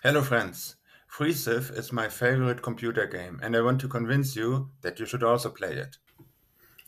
Hello friends, Freeciv is my favorite computer game and I want to convince you that you should also play it.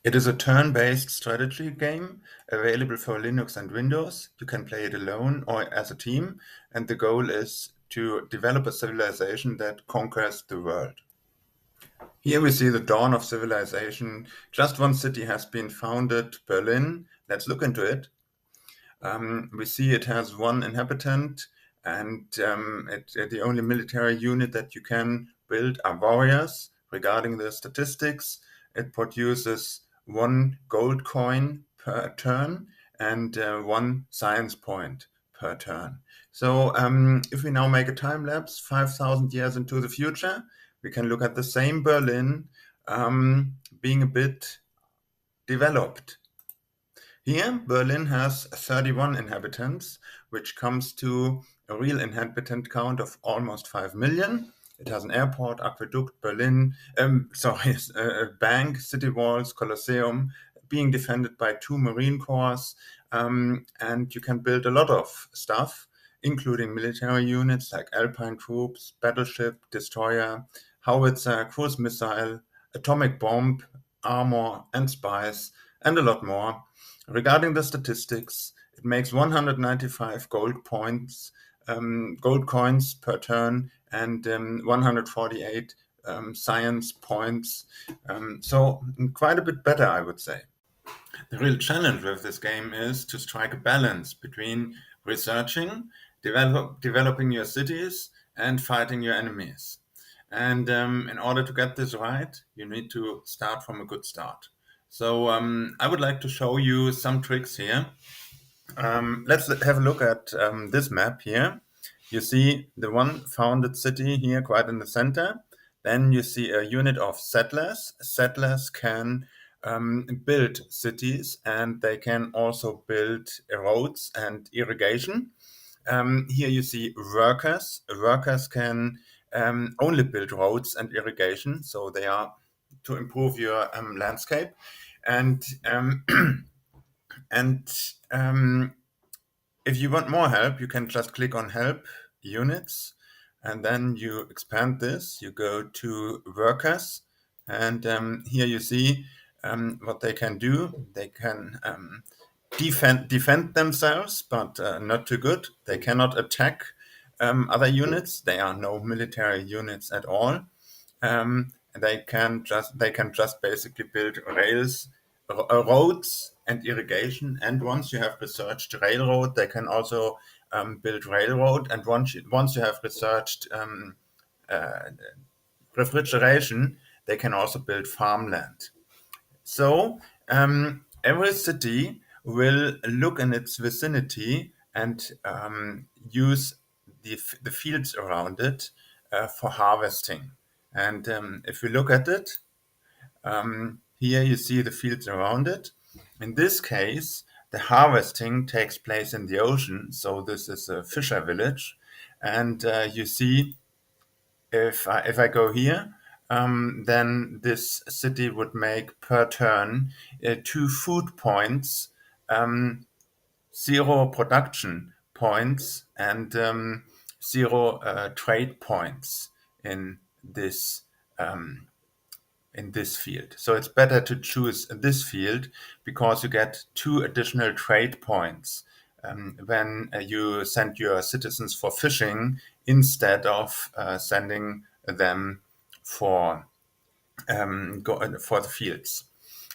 It is a turn-based strategy game available for Linux and Windows. You can play it alone or as a team, and the goal is to develop a civilization that conquers the world. Here we see the dawn of civilization. Just one city has been founded, Berlin. Let's look into it. We see it has one inhabitant, and the only military unit that you can build are warriors. Regarding the statistics, it produces one gold coin per turn and one science point per turn. So if we now make a time lapse 5,000 years into the future, we can look at the same Berlin being a bit developed. Here, Berlin has 31 inhabitants, which comes to a real inhabitant count of almost 5 million. It has an airport, aqueduct, a bank, city walls, Colosseum, being defended by two Marine Corps, and you can build a lot of stuff, including military units like Alpine troops, battleship, destroyer, howitzer, cruise missile, atomic bomb, armor, and spies, and a lot more. Regarding the statistics, it makes 195 gold coins per turn and 148 science points. So quite a bit better, I would say. The real challenge with this game is to strike a balance between researching, developing your cities, and fighting your enemies. And in order to get this right, you need to start from a good start. So I would like to show you some tricks here. Let's have a look at this map here. You see the one founded city here quite in the center. Then you see a unit of settlers. Settlers can build cities and they can also build roads and irrigation. Here you see workers. Workers can only build roads and irrigation, so they are to improve your landscape. And and if you want more help, you can just click on Help Units, and then you expand this. You go to Workers, and here you see what they can do. They can defend themselves, but not too good. They cannot attack other units. They are no military units at all. They can just basically build roads and irrigation. And once you have researched railroad, they can also build railroad. And once you have researched uh, refrigeration, they can also build farmland. So every city will look in its vicinity and use the fields around it for harvesting. And if we look at it, here you see the fields around it. In this case, the harvesting takes place in the ocean, so this is a fisher village. And you see, if I go here, then this city would make per turn 2 food points, um, 0 production points, and 0 trade points in this um, in this field. So it's better to choose this field because you get 2 additional trade points when you send your citizens for fishing instead of sending them for for the fields.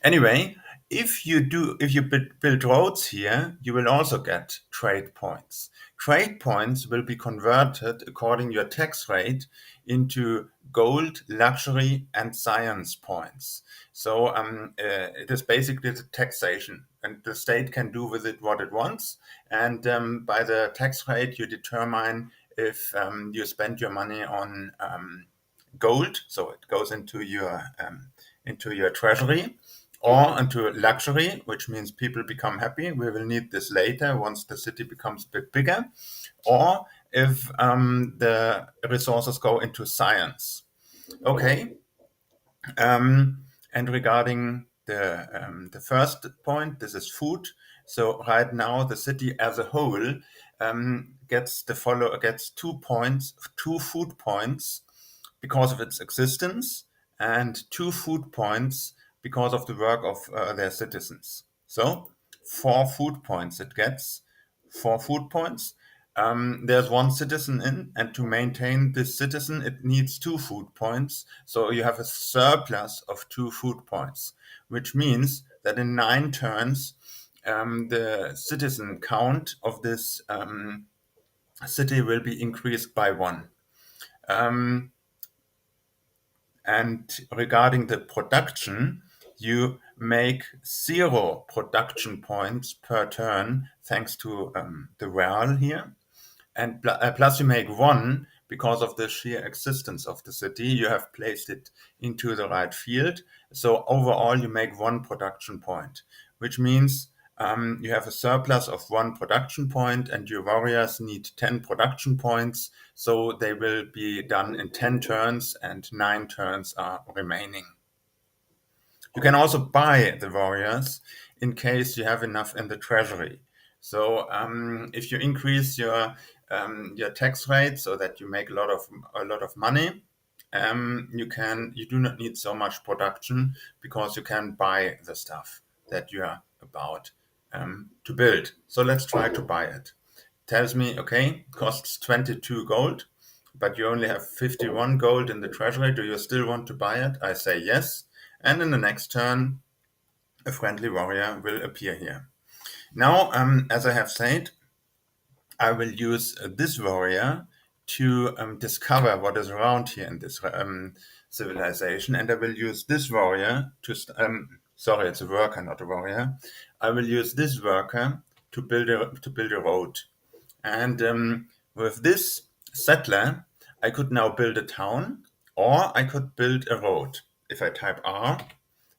Anyway, if you build roads here, you will also get trade points. Trade points will be converted according to your tax rate into gold, luxury, and science points. So it is basically the taxation, and the state can do with it what it wants. And by the tax rate, you determine if you spend your money on gold, so it goes into your treasury, or into luxury, which means people become happy. We will need this later once the city becomes a bit bigger, or if the resources go into science. Okay, and regarding the first point, this is food. So right now, the city as a whole gets 2 food points because of its existence, and 2 food points because of the work of their citizens. So 4 food points it gets, 4 food points. There's 1 citizen in, and to maintain this citizen, it needs 2 food points. So you have a surplus of 2 food points, which means that in 9 turns, the citizen count of this city will be increased by 1. And regarding the production, you make 0 production points per turn thanks to the val here. And plus you make 1 because of the sheer existence of the city. You have placed it into the right field. So overall you make 1 production point, which means you have a surplus of 1 production point, and your warriors need 10 production points. So they will be done in 10 turns, and 9 turns are remaining. You can also buy the warriors in case you have enough in the treasury. So if you increase your tax rate so that you make a lot of money, you do not need so much production because you can buy the stuff that you are about to build. So let's try to buy it. Tells me, okay, costs 22 gold, but you only have 51 gold in the treasury. Do you still want to buy it? I say yes. And in the next turn, a friendly warrior will appear here. Now, as I have said, I will use this warrior to discover what is around here in this civilization, and I will use this warrior to sorry, it's a worker, not a warrior. I will use this worker to build a road, and with this settler, I could now build a town, or I could build a road. If I type R,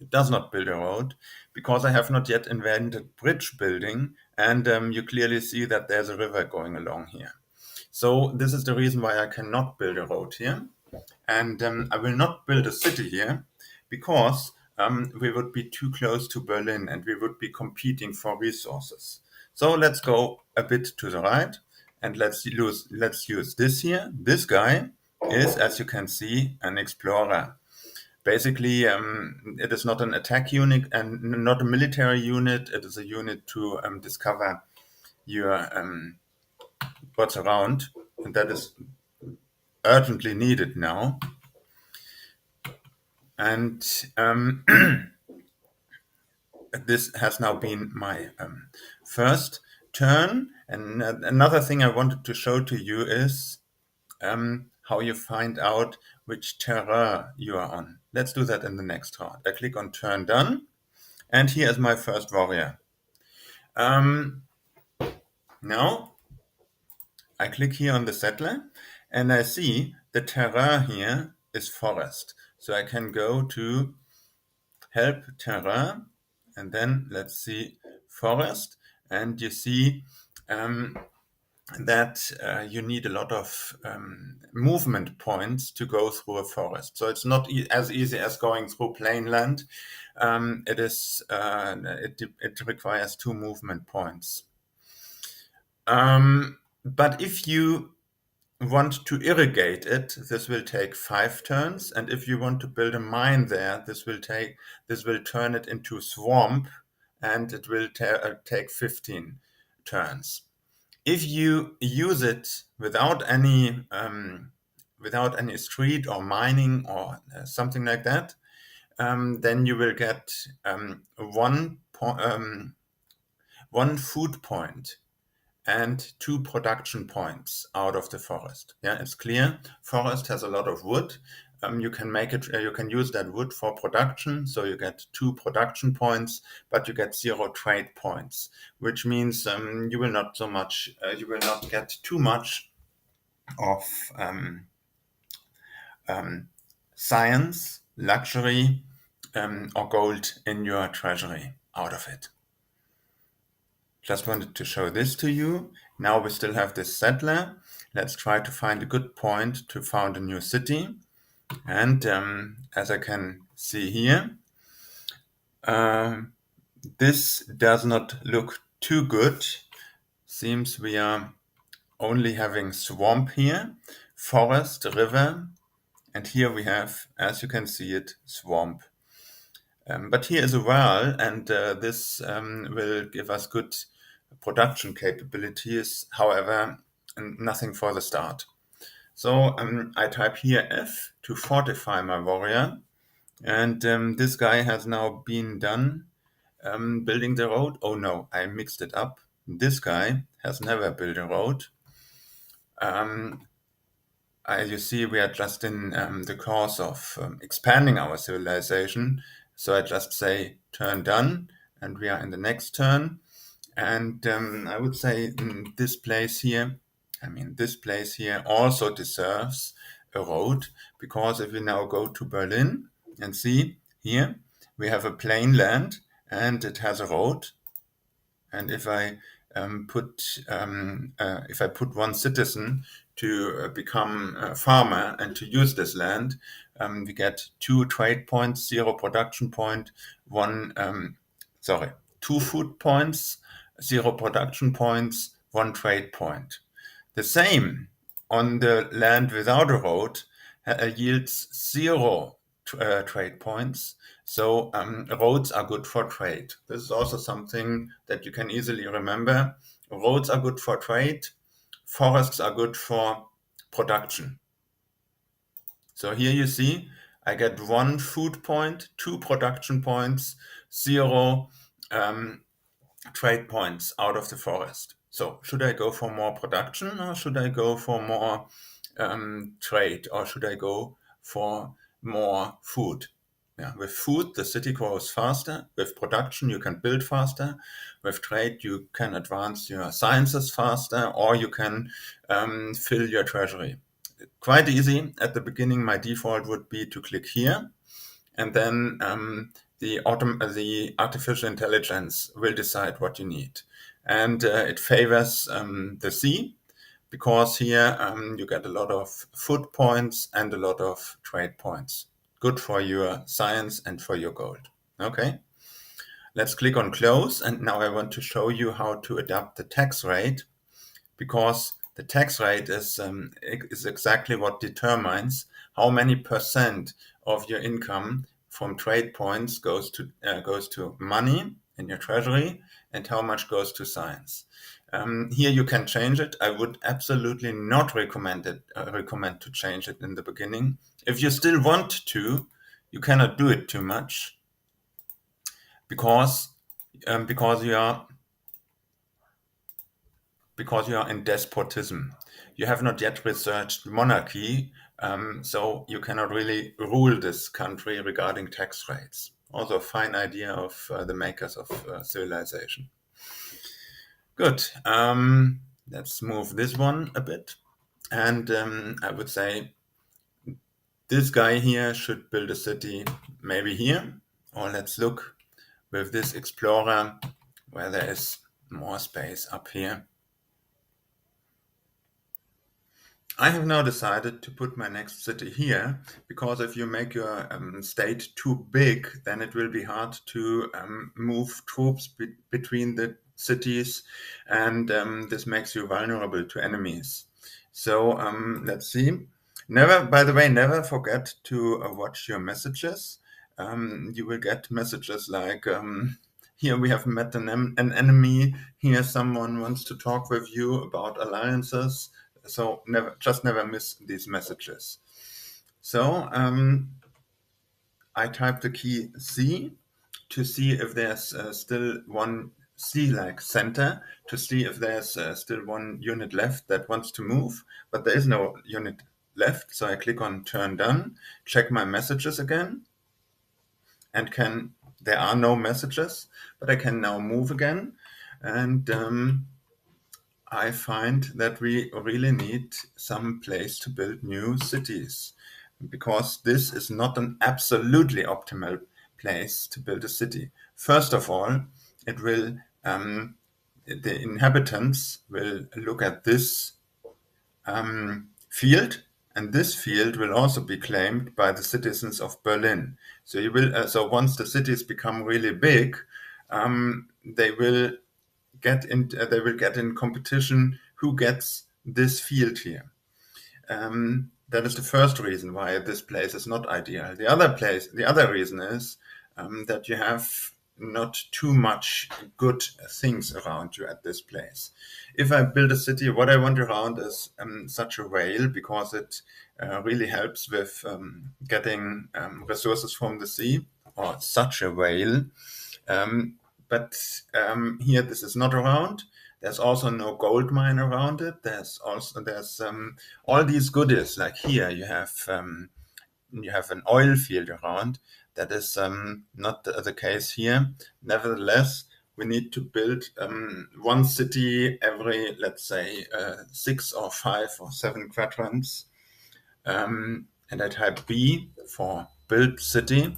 it does not build a road because I have not yet invented bridge building, and you clearly see that there's a river going along here. So this is the reason why I cannot build a road here, and I will not build a city here because we would be too close to Berlin and we would be competing for resources. So let's go a bit to the right, and let's use this here. This guy is, as you can see, an explorer. Basically, it is not an attack unit and not a military unit. It is a unit to discover your what's around, and that is urgently needed now. And this has now been my first turn. And another thing I wanted to show to you is how you find out which terrain you are on. Let's do that in the next round. I click on turn done, and here is my first warrior. Now I click here on the settler, and I see the terrain here is forest. So I can go to help terrain, and then let's see forest, and you see that you need a lot of movement points to go through a forest. So it's not as easy as going through plain land. It requires 2 movement points. But if you want to irrigate it, this will take 5 turns, and if you want to build a mine there, this will turn it into swamp, and it will take 15 turns. If you use it without any street or mining or something like that, then you will get 1 food point and 2 production points out of the forest. Yeah, it's clear. Forest has a lot of wood. You can use that wood for production, so you get 2 production points, but you get 0 trade points, which means you will not get too much of science, luxury, or gold in your treasury out of it. Just wanted to show this to you. Now we still have this settler. Let's try to find a good point to found a new city. And as I can see here, this does not look too good. Seems we are only having swamp here, forest, river, and here we have, as you can see it, swamp. But here is a well, and this will give us good production capabilities. However, nothing for the start. So I type here F to fortify my warrior, and this guy has now been done building the road. Oh no, I mixed it up. This guy has never built a road. As you see, we are just in the course of expanding our civilization. So I just say turn done, and we are in the next turn. And I would say this place here, this place here also deserves a road, because if we now go to Berlin and see here, we have a plain land and it has a road. And if I put one citizen to become a farmer and to use this land, we get 2 trade points, 0 production point, 2 food points, 0 production points, 1 trade point. The same on the land without a road yields 0 trade points. So roads are good for trade. This is also something that you can easily remember. Roads are good for trade. Forests are good for production. So here you see, I get 1 food point, 2 production points, 0 trade points out of the forest. So should I go for more production, or should I go for more trade, or should I go for more food? Yeah, with food, the city grows faster. With production, you can build faster. With trade, you can advance your sciences faster, or you can fill your treasury. Quite easy. At the beginning, my default would be to click here, and then the artificial intelligence will decide what you need. And it favors the sea, because here you get a lot of food points and a lot of trade points. Good for your science and for your gold. Okay, let's click on close. And now I want to show you how to adapt the tax rate, because the tax rate is exactly what determines how many percent of your income from trade points goes to money in your treasury, and how much goes to science. Here you can change it. I would absolutely not recommend to change it in the beginning. If you still want to, you cannot do it too much, because you are in despotism. You have not yet researched monarchy, so you cannot really rule this country regarding tax rates. Also a fine idea of the makers of civilization. Good. Let's move this one a bit. And I would say this guy here should build a city maybe here. Or let's look with this explorer where there is more space up here. I have now decided to put my next city here, because if you make your state too big, then it will be hard to move troops between the cities, and this makes you vulnerable to enemies. So let's see. By the way, never forget to watch your messages. You will get messages like, here we have met an enemy, here someone wants to talk with you about alliances. So never miss these messages. So I type the key C to see if there's still one C like center, to see if there's still one unit left that wants to move, but there is no unit left. So I click on turn done, check my messages again, and there are no messages, but I can now move again. And I find that we really need some place to build new cities, because this is not an absolutely optimal place to build a city. First of all, the inhabitants will look at this field, and this field will also be claimed by the citizens of Berlin. So once the cities become really big, they will get in competition who gets this field here. That is the first reason why this place is not ideal. The other reason is that you have not too much good things around you at this place. If I build a city, what I want around is such a whale, because it really helps with getting resources from the sea, or such a whale. But here this is not around. There's also no gold mine around it. There's all these goodies. Like here, you have an oil field around. That is not the case here. Nevertheless, we need to build one city every, let's say, 6 or 5 or 7 quadrants. And I type B for build city.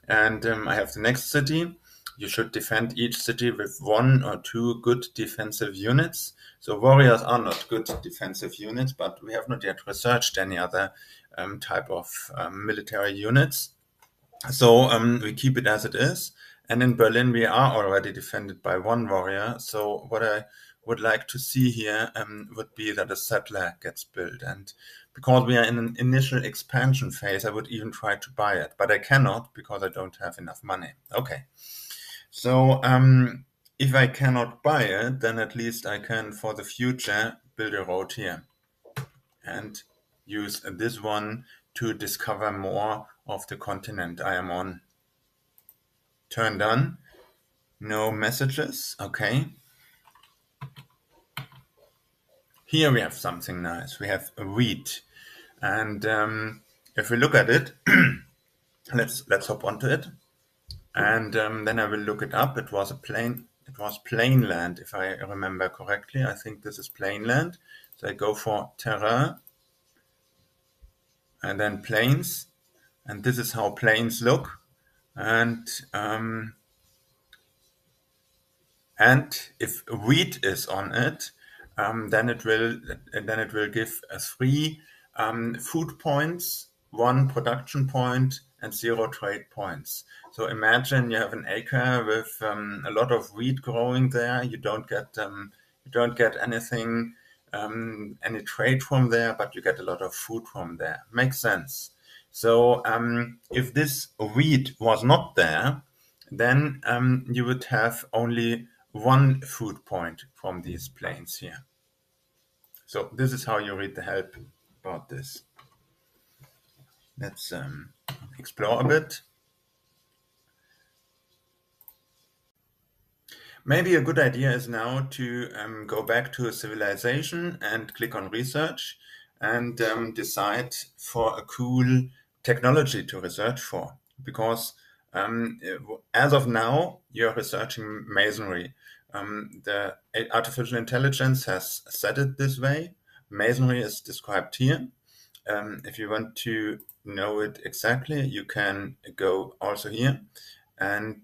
And I have the next city. You should defend each city with 1 or 2 good defensive units. So warriors are not good defensive units, but we have not yet researched any other type of military units. So we keep it as it is. And in Berlin, we are already defended by 1 warrior. So what I would like to see here would be that a settler gets built. And because we are in an initial expansion phase, I would even try to buy it. But I cannot, because I don't have enough money. Okay. So if I cannot buy it, then at least I can, for the future, build a road here and use this one to discover more of the continent I am on. Turn done. No messages. Okay. Here we have something nice. We have wheat. And if we look at it, let's hop onto it. And then I will look it up. It was plain land, if I remember correctly. I think this is plain land. So I go for terrain and then plains. And this is how plains look. And if wheat is on it, then it will give 3 food points, 1 production point, and 0 trade points. So imagine you have an acre with a lot of wheat growing there. You don't get anything, any trade from there, but you get a lot of food from there. Makes sense. So if this wheat was not there, then you would have only 1 food point from these plains here. So this is how you read the help about this. Let's explore a bit. Maybe a good idea is now to go back to a civilization and click on research and decide for a cool technology to research for. Because as of now, you're researching masonry. The artificial intelligence has set it this way. Masonry is described here. If you want to know it exactly, you can go also here and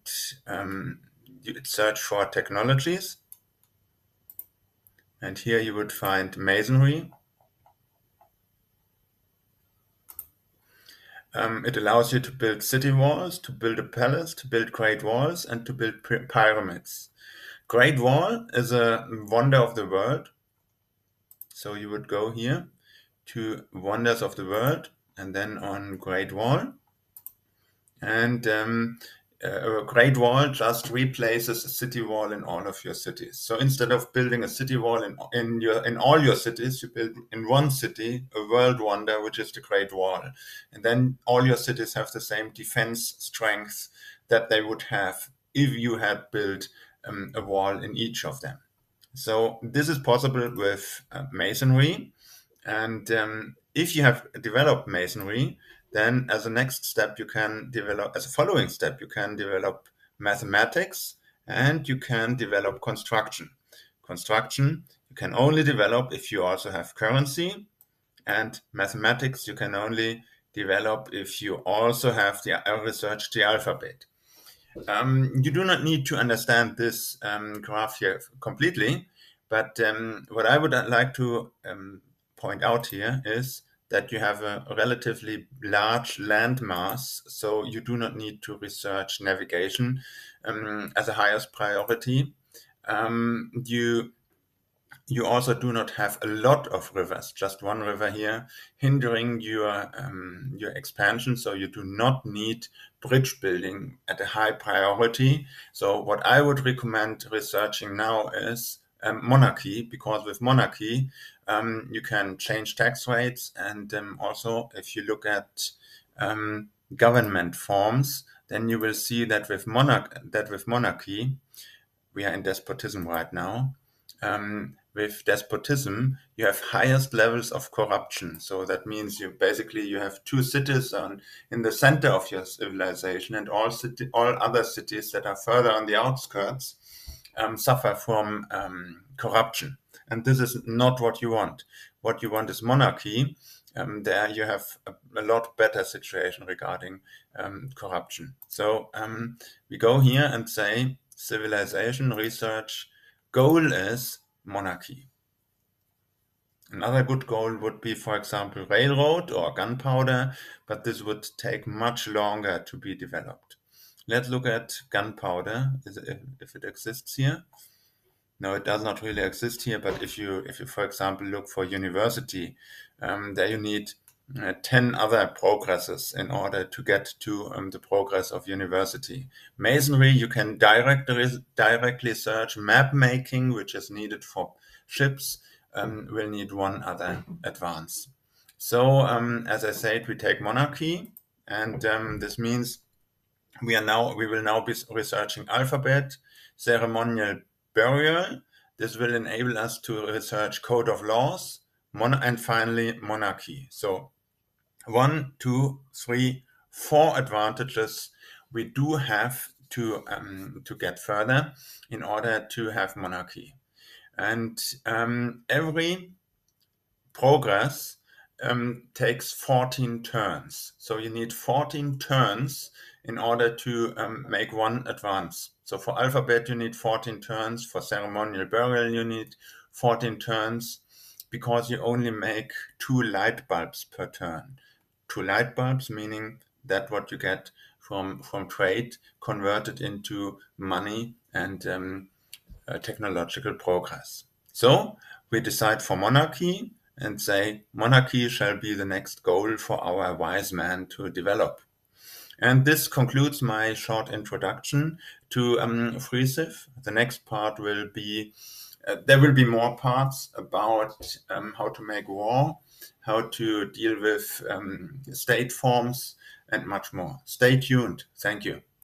you search for technologies. And here you would find masonry. It allows you to build city walls, to build a palace, to build great walls, and to build pyramids. Great Wall is a wonder of the world. So you would go here to Wonders of the World and then on Great Wall. And a Great Wall just replaces a city wall in all of your cities. So instead of building a city wall in all your cities, you build in one city a world wonder, which is the Great Wall. And then all your cities have the same defense strength that they would have if you had built a wall in each of them. So this is possible with masonry. And if you have developed masonry, then as a next step, as a following step, you can develop mathematics and you can develop construction. Construction you can only develop if you also have currency, and mathematics you can only develop if you also have researched the alphabet. You do not need to understand this graph here completely, but what I would like to point out here is that you have a relatively large land mass, so you do not need to research navigation as a highest priority. you also do not have a lot of rivers, just one river here, hindering your expansion. So you do not need bridge building at a high priority. So what I would recommend researching now is monarchy, because with monarchy you can change tax rates, and also if you look at government forms, then you will see that with monarchy we are in despotism right now. With despotism, you have highest levels of corruption. So that means you have two cities in the center of your civilization, and all other cities that are further on the outskirts suffer from corruption. And this is not what you want. What you want is monarchy. There you have a lot better situation regarding corruption. So we go here and say civilization research goal is monarchy. Another good goal would be, for example, railroad or gunpowder, but this would take much longer to be developed. Let's look at gunpowder, if it exists here. No, it does not really exist here, but if you, for example, look for university, there you need 10 other progresses in order to get to the progress of university. Masonry, you can directly search. Map making, which is needed for ships, will need one other advance. So, as I said, we take monarchy, and this means we will now be researching alphabet, ceremonial burial. This will enable us to research code of laws, and finally monarchy. So 1, 2, 3, 4 advantages we do have to get further in order to have monarchy. And every progress takes 14 turns. So you need 14 turns in order to make one advance. So for alphabet, you need 14 turns. For ceremonial burial, you need 14 turns, because you only make 2 light bulbs per turn. 2 light bulbs, meaning that what you get from trade converted into money and technological progress. So we decide for monarchy and say monarchy shall be the next goal for our wise man to develop. And this concludes my short introduction to Freeciv. The next part will be, there will be more parts about how to make war, how to deal with state forms, and much more. Stay tuned. Thank you.